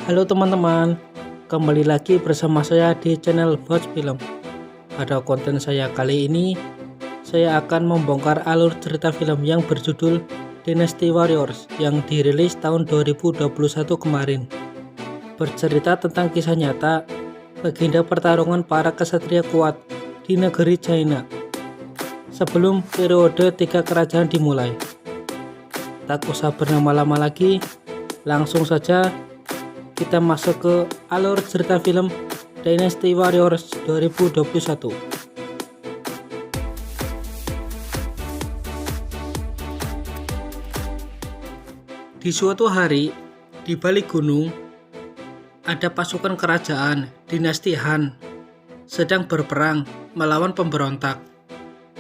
Halo teman-teman, kembali lagi bersama saya di channel Watch Film. Pada konten saya kali ini, saya akan membongkar alur cerita film yang berjudul Dynasty Warriors yang dirilis tahun 2021 kemarin. Bercerita tentang kisah nyata, legenda pertarungan para kesatria kuat di negeri China sebelum periode 3 kerajaan dimulai. Tak usah berlama-lama lagi, langsung saja kita masuk ke alur cerita film Dynasty Warriors 2021. Di suatu hari, di balik gunung, ada pasukan kerajaan dinasti Han sedang berperang melawan pemberontak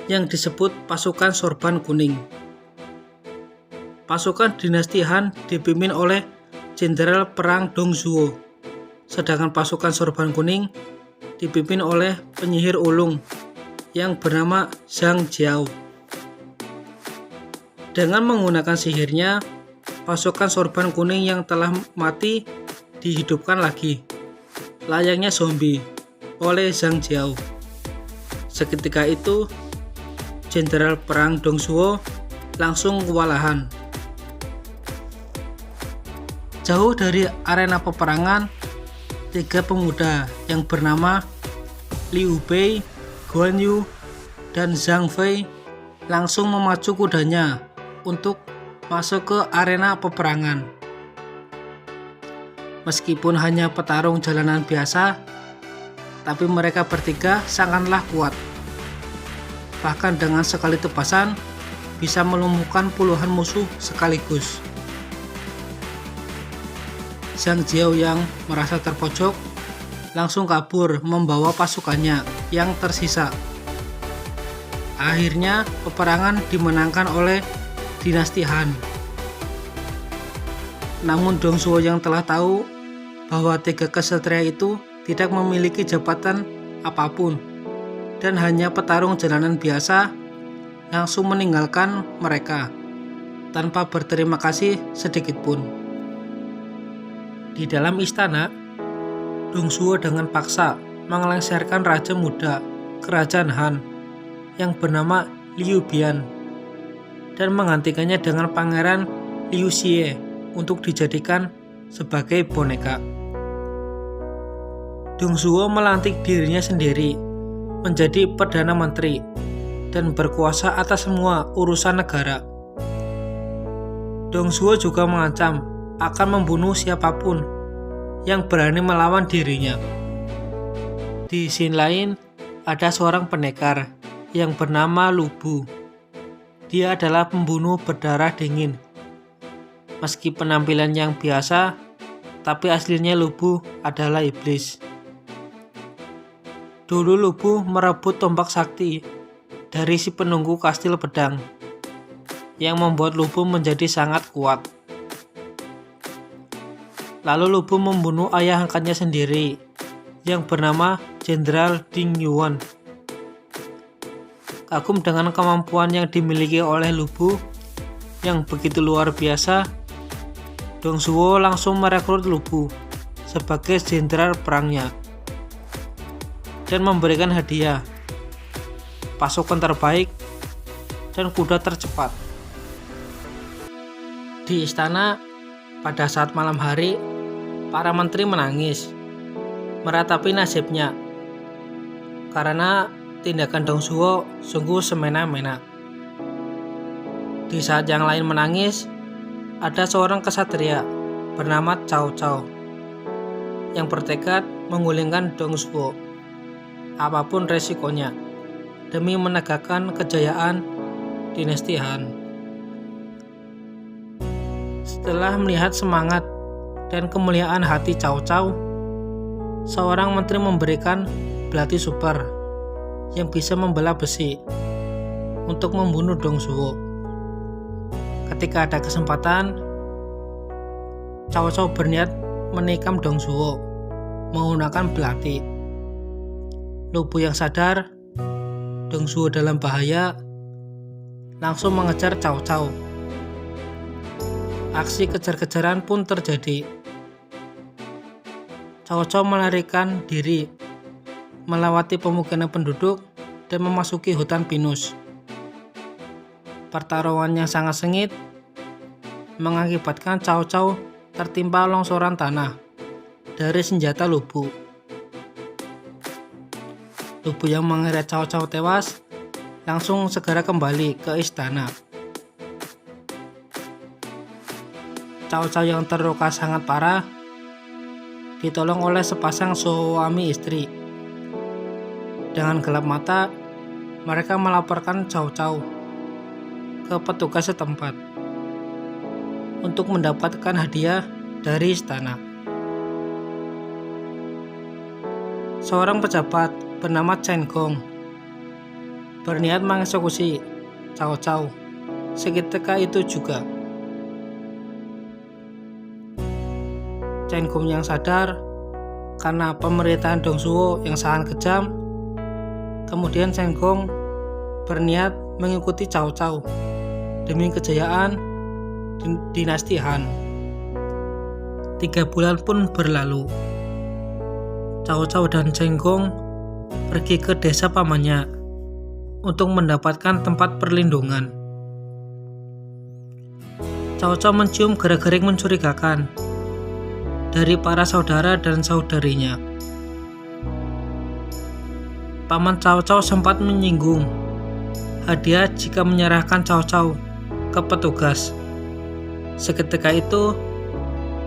yang disebut pasukan sorban kuning. Pasukan dinasti Han dipimpin oleh Jenderal Perang Dong Zhuo, sedangkan pasukan sorban kuning dipimpin oleh penyihir ulung yang bernama Zhang Jiao. Dengan menggunakan sihirnya, pasukan sorban kuning yang telah mati dihidupkan lagi, layaknya zombie, oleh Zhang Jiao. Seketika itu, Jenderal Perang Dong Zhuo langsung kewalahan. Jauh dari arena peperangan, 3 pemuda yang bernama Liu Bei, Guan Yu, dan Zhang Fei langsung memacu kudanya untuk masuk ke arena peperangan. Meskipun hanya petarung jalanan biasa, tapi mereka bertiga sangatlah kuat. Bahkan dengan sekali tebasan bisa melumpuhkan puluhan musuh sekaligus. Zhang Jiao yang merasa terpojok langsung kabur membawa pasukannya yang tersisa. Akhirnya peperangan dimenangkan oleh dinasti Han. Namun Dong Zhuo yang telah tahu bahwa 3 kesatria itu tidak memiliki jabatan apapun dan hanya petarung jalanan biasa, langsung meninggalkan mereka tanpa berterima kasih sedikit pun. Di dalam istana, Dong Zhuo dengan paksa mengelengsarkan raja muda kerajaan Han yang bernama Liu Bian dan menggantikannya dengan pangeran Liu Xie untuk dijadikan sebagai boneka. Dong Zhuo melantik dirinya sendiri menjadi Perdana Menteri dan berkuasa atas semua urusan negara. Dong Zhuo juga mengancam akan membunuh siapapun yang berani melawan dirinya. Di sisi lain, ada seorang pendekar yang bernama Lu Bu. Dia adalah pembunuh berdarah dingin. Meski penampilan yang biasa, tapi aslinya Lu Bu adalah iblis. Dulu Lu Bu merebut tombak sakti dari si penunggu kastil pedang, yang membuat Lu Bu menjadi sangat kuat. Lalu Lu Bu membunuh ayah angkatnya sendiri yang bernama Jenderal Ding Yuan. Kagum dengan kemampuan yang dimiliki oleh Lu Bu yang begitu luar biasa, Dong Zhuo langsung merekrut Lu Bu sebagai jenderal perangnya dan memberikan hadiah, pasukan terbaik, dan kuda tercepat. Di istana, pada saat malam hari, para menteri menangis, meratapi nasibnya, karena tindakan Dong Zhuo sungguh semena-mena. Di saat yang lain menangis, ada seorang kesatria bernama Cao Cao yang bertekad menggulingkan Dong Zhuo, apapun resikonya, demi menegakkan kejayaan dinasti Han. Setelah melihat semangat dan kemuliaan hati Cao Cao, seorang menteri memberikan belati super yang bisa membelah besi untuk membunuh Dong Zhuo. Ketika ada kesempatan, Cao Cao berniat menikam Dong Zhuo menggunakan belati. Lu Bu yang sadar Dong Zhuo dalam bahaya langsung mengejar Cao Cao. Aksi kejar-kejaran pun terjadi. Cao Cao melarikan diri, melewati pemukiman penduduk dan memasuki hutan pinus. Pertarungan yang sangat sengit mengakibatkan Cao Cao tertimpa longsoran tanah dari senjata Lu Bu. Lu Bu yang mengira Cao Cao tewas langsung segera kembali ke istana. Cao Cao yang terluka sangat parah ditolong oleh sepasang suami istri. Dengan gelap mata, mereka melaporkan Cao Cao ke petugas setempat untuk mendapatkan hadiah dari istana. Seorang pejabat bernama Chen Gong berniat mengeksekusi Cao Cao seketika itu juga. Chen Gong yang sadar karena pemerintahan Dong Zhuo yang sangat kejam, kemudian Chen Gong berniat mengikuti Cao Cao demi kejayaan dinasti Han. 3 bulan pun berlalu. Cao Cao dan Chen Gong pergi ke desa pamannya untuk mendapatkan tempat perlindungan. Cao Cao mencium gerak-gerik mencurigakan dari para saudara dan saudarinya. Paman Cao Cao sempat menyinggung hadiah jika menyerahkan Cao Cao ke petugas. Seketika itu,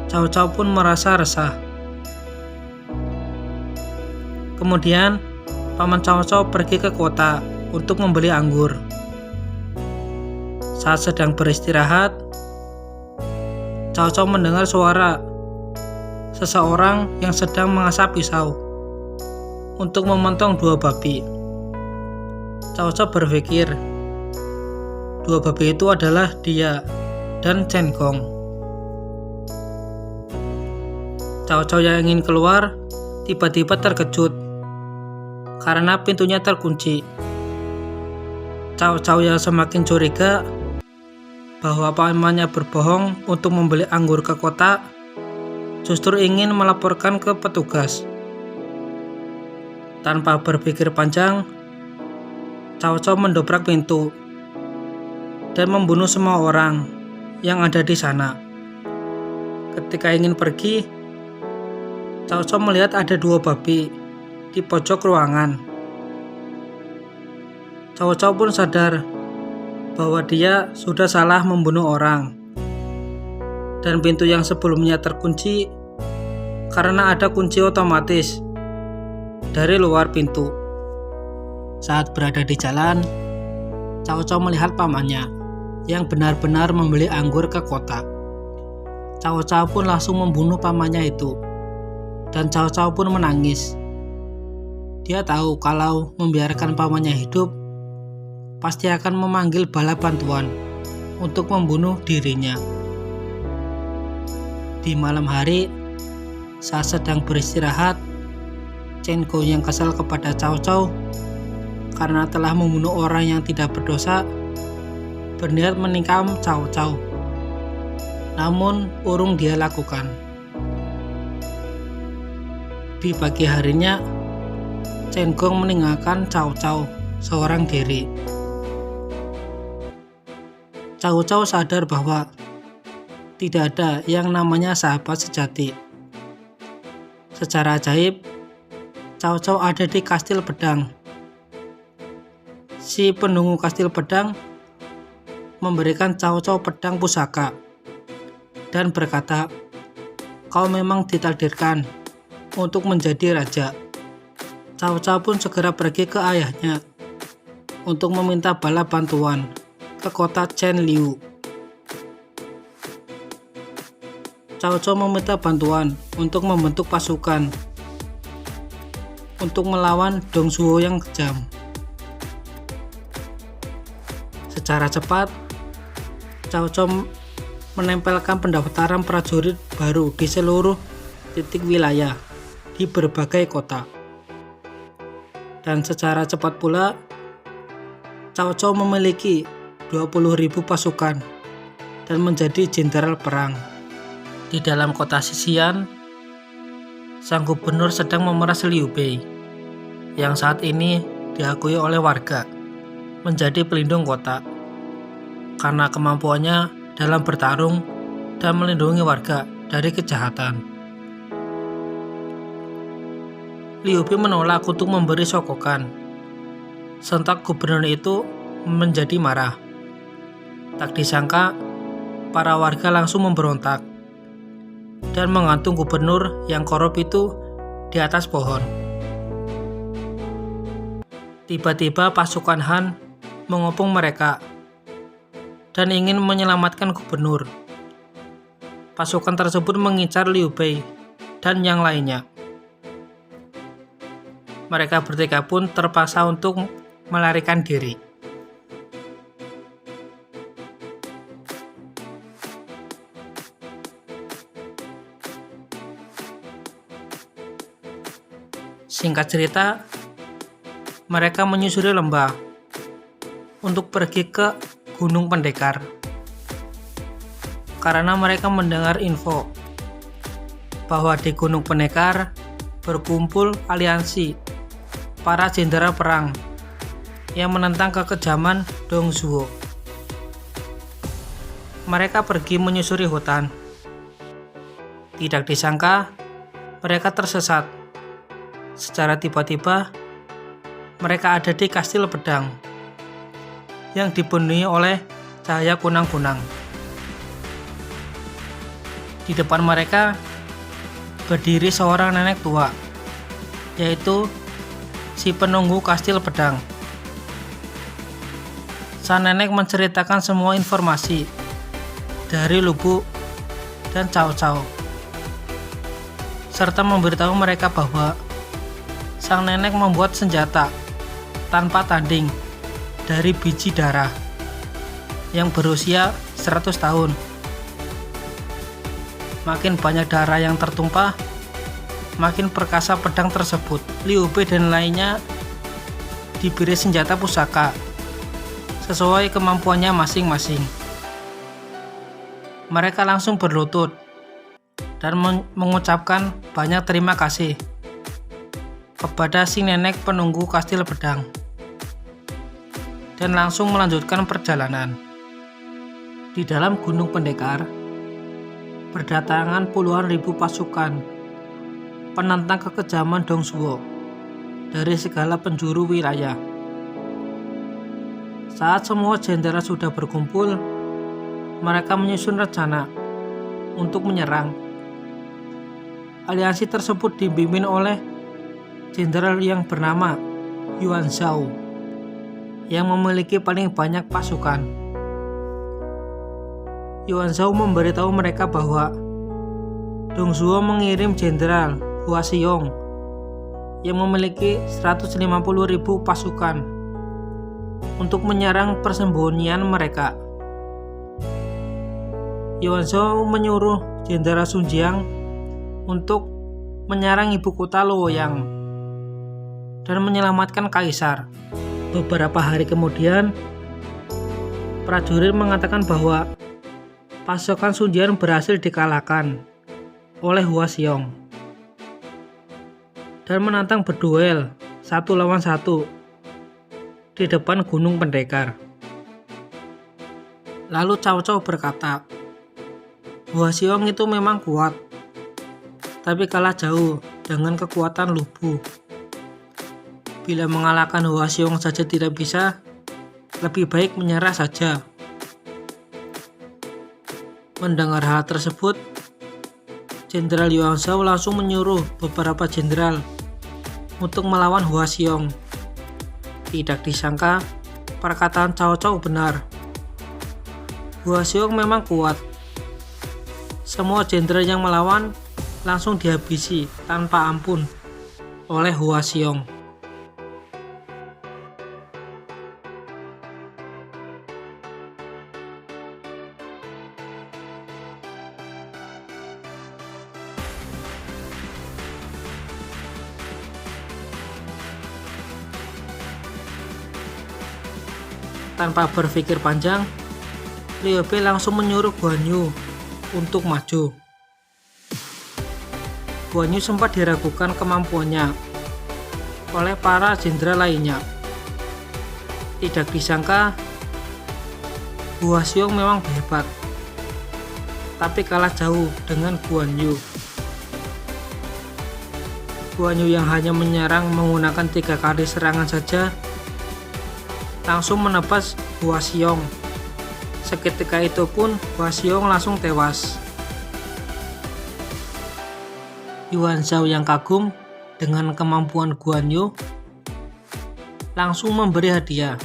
Cao Cao pun merasa resah. Kemudian, paman Cao Cao pergi ke kota untuk membeli anggur. Saat sedang beristirahat, Cao Cao mendengar suara seseorang yang sedang mengasah pisau untuk memotong 2 babi. Cao Cao berpikir 2 babi itu adalah dia dan Chen Gong. Cao Cao yang ingin keluar tiba-tiba terkejut karena pintunya terkunci. Cao Cao yang semakin curiga bahwa pamannya berbohong untuk membeli anggur ke kota, justru ingin melaporkan ke petugas. Tanpa berpikir panjang, Cao Cao mendobrak pintu dan membunuh semua orang yang ada di sana. Ketika ingin pergi, Cao Cao melihat ada 2 babi di pojok ruangan. Cao Cao pun sadar bahwa dia sudah salah membunuh orang, dan pintu yang sebelumnya terkunci karena ada kunci otomatis dari luar pintu. Saat berada di jalan, Cao Cao melihat pamannya yang benar-benar membeli anggur ke kota. Cao Cao pun langsung membunuh pamannya itu, dan Cao Cao pun menangis. Dia tahu kalau membiarkan pamannya hidup pasti akan memanggil bala bantuan untuk membunuh dirinya. Di malam hari, saat sedang beristirahat, Chen Gong yang kesal kepada Cao Cao karena telah membunuh orang yang tidak berdosa, berniat menikam Cao Cao. Namun urung dia lakukan. Di pagi harinya, Chen Gong meninggalkan Cao Cao seorang diri. Cao Cao sadar bahwa tidak ada yang namanya sahabat sejati. Secara ajaib, Cao Cao ada di Kastil Pedang. Si penunggu Kastil Pedang memberikan Cao Cao pedang pusaka dan berkata, "Kau memang ditakdirkan untuk menjadi raja." Cao Cao pun segera pergi ke ayahnya untuk meminta bala bantuan ke kota Chen Liu. Cao Cao meminta bantuan untuk membentuk pasukan untuk melawan Dong Zhuo yang kejam. Secara cepat, Cao Cao menempelkan pendaftaran prajurit baru di seluruh titik wilayah di berbagai kota. Dan secara cepat pula, Cao Cao memiliki 20.000 pasukan dan menjadi jenderal perang. Di dalam kota Xixian, sang gubernur sedang memeras Liu Bei, yang saat ini diakui oleh warga menjadi pelindung kota karena kemampuannya dalam bertarung dan melindungi warga dari kejahatan. Liu Bei menolak untuk memberi sokokan. Sontak gubernur itu menjadi marah. Tak disangka, para warga langsung memberontak dan menggantung gubernur yang korup itu di atas pohon. Tiba-tiba pasukan Han mengepung mereka dan ingin menyelamatkan gubernur. Pasukan tersebut mengincar Liu Bei dan yang lainnya. Mereka bertiga pun terpaksa untuk melarikan diri. Singkat cerita, mereka menyusuri lembah untuk pergi ke Gunung Pendekar karena mereka mendengar info bahwa di Gunung Pendekar berkumpul aliansi para jenderal perang yang menentang kekejaman Dong Zhuo. Mereka pergi menyusuri hutan. Tidak disangka, mereka tersesat. Secara tiba-tiba, mereka ada di Kastil Pedang yang dipenuhi oleh cahaya kunang-kunang. Di depan mereka berdiri seorang nenek tua, yaitu si penunggu Kastil Pedang. Sang nenek menceritakan semua informasi dari Lu Bu dan Cao Cao, serta memberitahu mereka bahwa sang nenek membuat senjata tanpa tanding dari biji darah yang berusia 100 tahun. Makin banyak darah yang tertumpah, makin perkasa pedang tersebut. Liu Bei dan lainnya diberi senjata pusaka sesuai kemampuannya masing-masing. Mereka langsung berlutut dan mengucapkan banyak terima kasih kepada si nenek penunggu Kastil Pedang dan langsung melanjutkan perjalanan. Di dalam Gunung Pendekar berdatangan puluhan ribu pasukan penentang kekejaman Dong Zhuo dari segala penjuru wilayah. Saat semua jenderal sudah berkumpul, mereka menyusun rencana untuk menyerang. Aliansi tersebut dipimpin oleh jenderal yang bernama Yuan Shao yang memiliki paling banyak pasukan. Yuan Shao memberitahu mereka bahwa Dong Zhuo mengirim jenderal Hua Xiong yang memiliki 150.000 pasukan untuk menyerang persembunyian mereka. Yuan Shao menyuruh jenderal Sun Jiang untuk menyerang ibu kota Luoyang dan menyelamatkan kaisar. Beberapa hari kemudian, prajurit mengatakan bahwa pasukan Sun Jiang berhasil dikalahkan oleh Hua Xiong dan menantang berduel 1 lawan 1 di depan Gunung Pendekar. Lalu Cao Cao berkata, Hua Xiong itu memang kuat, tapi kalah jauh dengan kekuatan Lu Bu. Bila mengalahkan Hua Xiong saja tidak bisa, lebih baik menyerah saja. Mendengar hal tersebut, Jenderal Yuan Shao langsung menyuruh beberapa jenderal untuk melawan Hua Xiong. Tidak disangka, perkataan Cao Cao benar. Hua Xiong memang kuat. Semua jenderal yang melawan langsung dihabisi tanpa ampun oleh Hua Xiong. Tanpa berpikir panjang, Liu Bei langsung menyuruh Guan Yu untuk maju. Guan Yu sempat diragukan kemampuannya oleh para jenderal lainnya. Tidak disangka Hua Xiong memang hebat, tapi kalah jauh dengan Guan Yu. Guan Yu yang hanya menyerang menggunakan 3 kali serangan saja langsung menebas Hua Xiong. Seketika itu pun Hua Xiong langsung tewas. Yuan Shao yang kagum dengan kemampuan Guan Yu langsung memberi hadiah,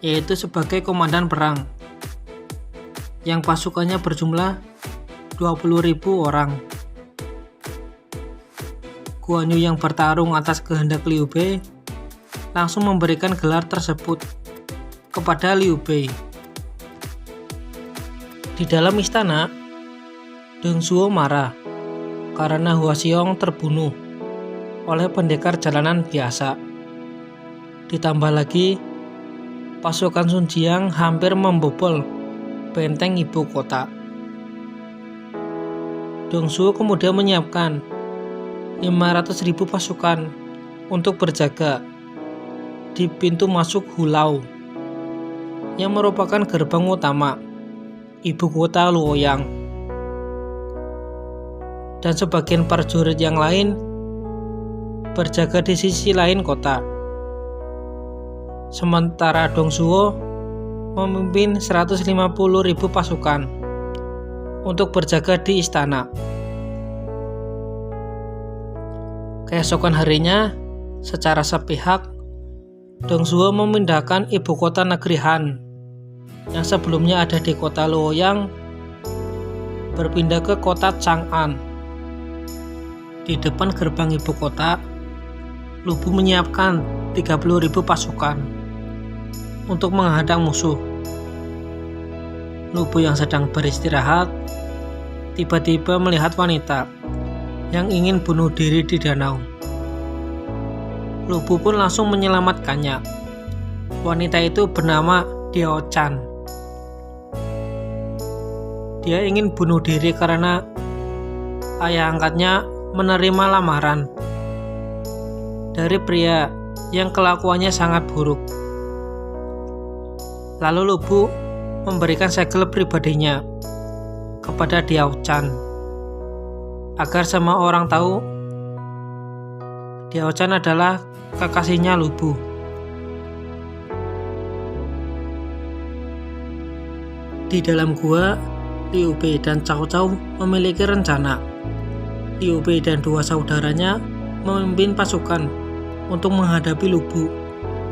yaitu sebagai komandan perang yang pasukannya berjumlah 20.000 orang. Guan Yu yang bertarung atas kehendak Liu Bei langsung memberikan gelar tersebut kepada Liu Bei. Di dalam istana, Dong Zhuo marah karena Hua Xiong terbunuh oleh pendekar jalanan biasa. Ditambah lagi, pasukan Sun Jiang hampir membobol benteng ibu kota. Dong Zhuo kemudian menyiapkan 500.000 pasukan untuk berjaga di pintu masuk Hulao yang merupakan gerbang utama ibu kota Luoyang. Dan sebagian prajurit yang lain berjaga di sisi lain kota. Sementara Dong Zhuo memimpin 150.000 pasukan untuk berjaga di istana. Keesokan harinya, secara sepihak, Dong Zhuo memindahkan ibu kota negeri Han yang sebelumnya ada di kota Luoyang berpindah ke kota Chang'an. Di depan gerbang ibu kota, Lu Bu menyiapkan 30.000 pasukan untuk menghadang musuh. Lu Bu yang sedang beristirahat tiba-tiba melihat wanita yang ingin bunuh diri di danau. Lu Bu pun langsung menyelamatkannya. Wanita itu bernama Diao Chan. Dia ingin bunuh diri karena ayah angkatnya menerima lamaran dari pria yang kelakuannya sangat buruk. Lalu Lu Bu memberikan segel pribadinya kepada Diao Chan agar semua orang tahu Diao Chan adalah kekasihnya Lu Bu. Di dalam gua, Liu Bei dan Cao Cao memiliki rencana. Liu Bei dan 2 saudaranya memimpin pasukan untuk menghadapi Lu Bu,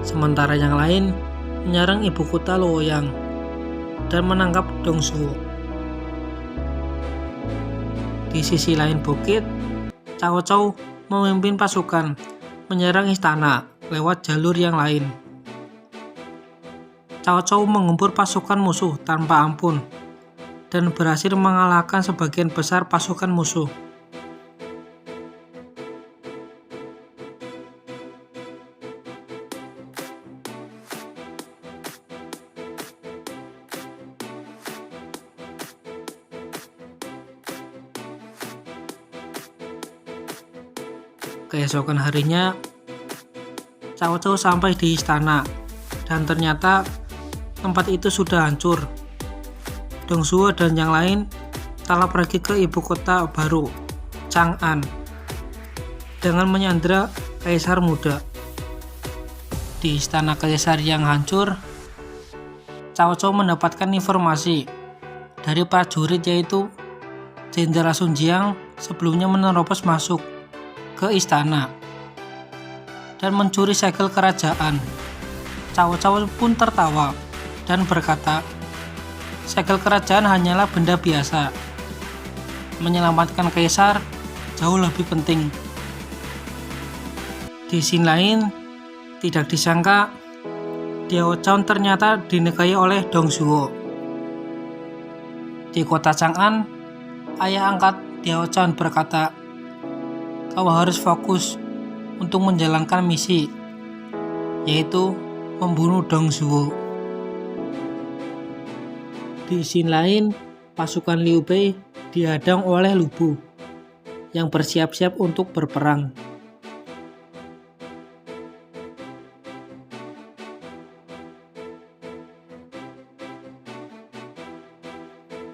sementara yang lain menyerang ibu kota Luoyang dan menangkap Dong Zhuo. Di sisi lain bukit, Cao Cao memimpin pasukan menyerang istana lewat jalur yang lain. Cao Cao mengempur pasukan musuh tanpa ampun dan berhasil mengalahkan sebagian besar pasukan musuh. Keesokan harinya, Cao Cao sampai di istana dan ternyata tempat itu sudah hancur. Dong Zhuo dan yang lain telah pergi ke ibu kota baru, Chang'an, dengan menyandra kaisar muda. Di istana kaisar yang hancur, Cao Cao mendapatkan informasi dari prajurit yaitu Jenderal Sun Jiang sebelumnya menerobos masuk ke istana dan mencuri segel kerajaan. Cao Cao pun tertawa dan berkata, segel kerajaan hanyalah benda biasa. Menyelamatkan kaisar jauh lebih penting. Di sisi lain, tidak disangka Diao Chan ternyata dinikahi oleh Dong Zhuo. Di kota Chang'an, ayah angkat Diao Chan berkata, kau harus fokus untuk menjalankan misi, yaitu membunuh Dong Zhuo. Di sisi lain, pasukan Liu Bei dihadang oleh Lu Bu. yang bersiap-siap untuk berperang.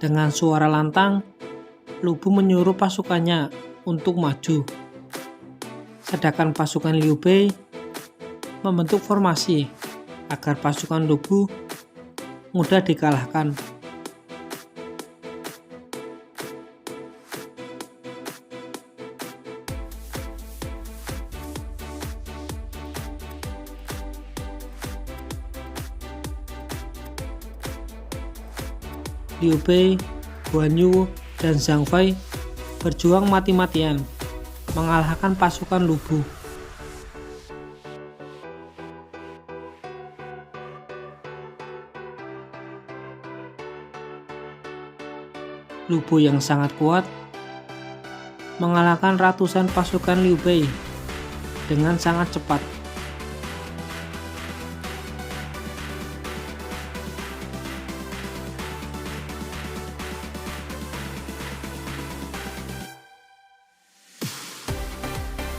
Dengan suara lantang, Lu Bu menyuruh pasukannya untuk maju. Sedangkan pasukan Liu Bei membentuk formasi agar pasukan Lu Bu mudah dikalahkan. Liu Bei, Guan Yu, dan Zhang Fei berjuang mati-matian mengalahkan pasukan Lu Bu. Lu Bu yang sangat kuat mengalahkan ratusan pasukan Liu Bei dengan sangat cepat.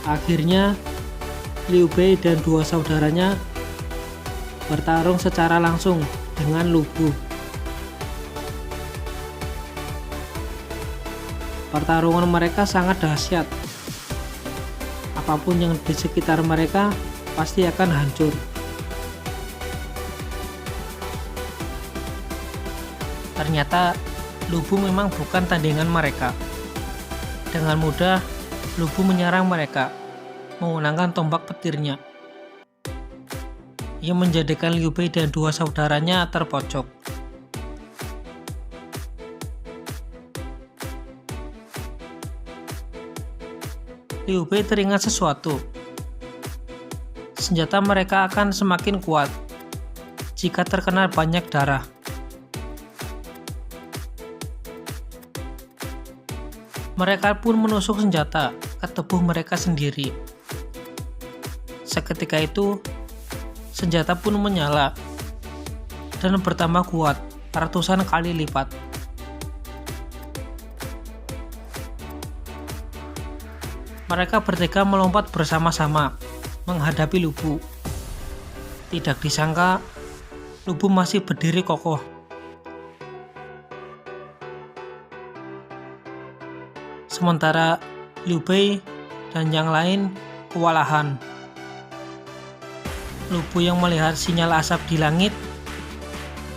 Akhirnya, Liu Bei dan dua saudaranya bertarung secara langsung dengan Lu Bu. Pertarungan mereka sangat dahsyat. Apapun yang di sekitar mereka pasti akan hancur. Ternyata Lu Bu memang bukan tandingan mereka. Dengan mudah, Lu Bu menyerang mereka menggunakan tombak petirnya. Ia menjadikan Liu Bei dan dua saudaranya terpojok. Liu Bei teringat sesuatu. Senjata mereka akan semakin kuat jika terkena banyak darah. Mereka pun menusuk senjata ke tubuh mereka sendiri. Seketika itu, senjata pun menyala dan bertambah kuat ratusan kali lipat. Mereka bertiga melompat bersama-sama menghadapi Lu Bu. Tidak disangka, Lu Bu masih berdiri kokoh. Sementara Liu Bei dan yang lain kewalahan. Lu Bu yang melihat sinyal asap di langit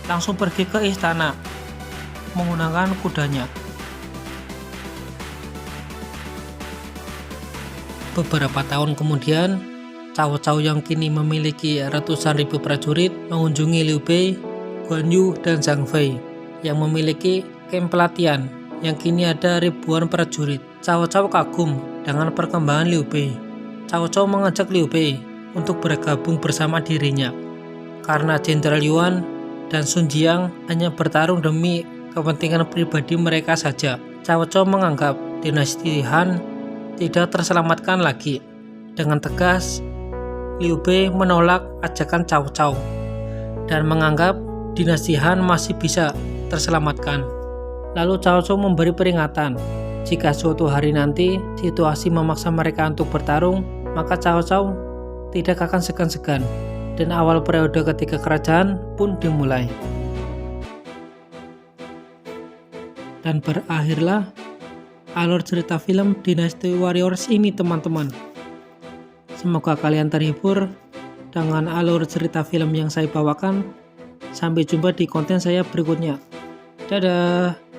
langsung pergi ke istana menggunakan kudanya. Beberapa tahun kemudian, Cao Cao yang kini memiliki ratusan ribu prajurit mengunjungi Liu Bei, Guan Yu, dan Zhang Fei yang memiliki kamp pelatihan yang kini ada ribuan prajurit. Cao Cao kagum dengan perkembangan Liu Bei. Cao Cao mengajak Liu Bei untuk bergabung bersama dirinya, karena Jenderal Yuan dan Sun Jiang hanya bertarung demi kepentingan pribadi mereka saja. Cao Cao menganggap dinasti Han tidak terselamatkan lagi. Dengan tegas, Liu Bei menolak ajakan Cao Cao dan menganggap dinasti Han masih bisa terselamatkan. Lalu Cao Cao memberi peringatan, jika suatu hari nanti situasi memaksa mereka untuk bertarung, maka Cao Cao tidak akan segan-segan, dan awal periode ketiga kerajaan pun dimulai. Dan berakhirlah alur cerita film Dynasty Warriors ini, teman-teman. Semoga kalian terhibur dengan alur cerita film yang saya bawakan. Sampai jumpa di konten saya berikutnya. Dadah!